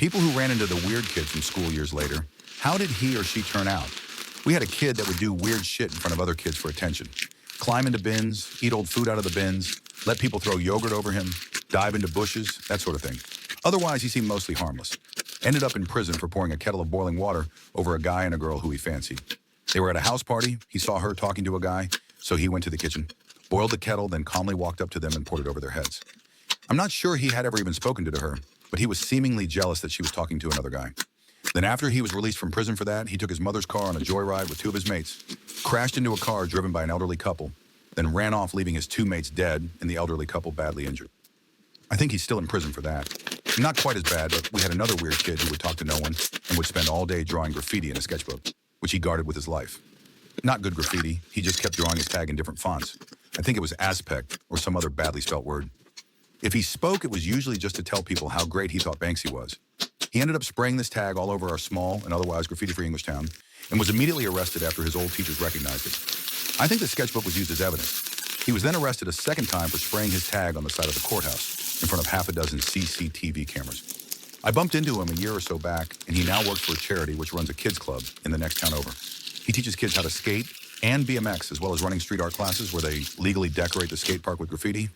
People who ran into the weird kid from school years later, how did he or she turn out? We had a kid that would do weird shit in front of other kids for attention. Climb into bins, eat old food out of the bins, let people throw yogurt over him, dive into bushes, that sort of thing. Otherwise, he seemed mostly harmless. Ended up in prison for pouring a kettle of boiling water over a guy and a girl who he fancied. They were at a house party, he saw her talking to a guy, so he went to the kitchen, boiled the kettle, then calmly walked up to them and poured it over their heads. I'm not sure he had ever even spoken to her, but he was seemingly jealous that she was talking to another guy. Then after he was released from prison for that, he took his mother's car on a joyride with two of his mates, crashed into a car driven by an elderly couple, then ran off leaving his two mates dead and the elderly couple badly injured. I think he's still in prison for that. Not quite as bad, but we had another weird kid who would talk to no one and would spend all day drawing graffiti in a sketchbook, which he guarded with his life. Not good graffiti, he just kept drawing his tag in different fonts. I think it was Aspect or some other badly spelt word. If he spoke, it was usually just to tell people how great he thought Banksy was. He ended up spraying this tag all over our small and otherwise graffiti-free English town and was immediately arrested after his old teachers recognized it. I think the sketchbook was used as evidence. He was then arrested a second time for spraying his tag on the side of the courthouse in front of half a dozen CCTV cameras. I bumped into him a year or so back, and he now works for a charity which runs a kids club in the next town over. He teaches kids how to skate and BMX, as well as running street art classes where they legally decorate the skate park with graffiti.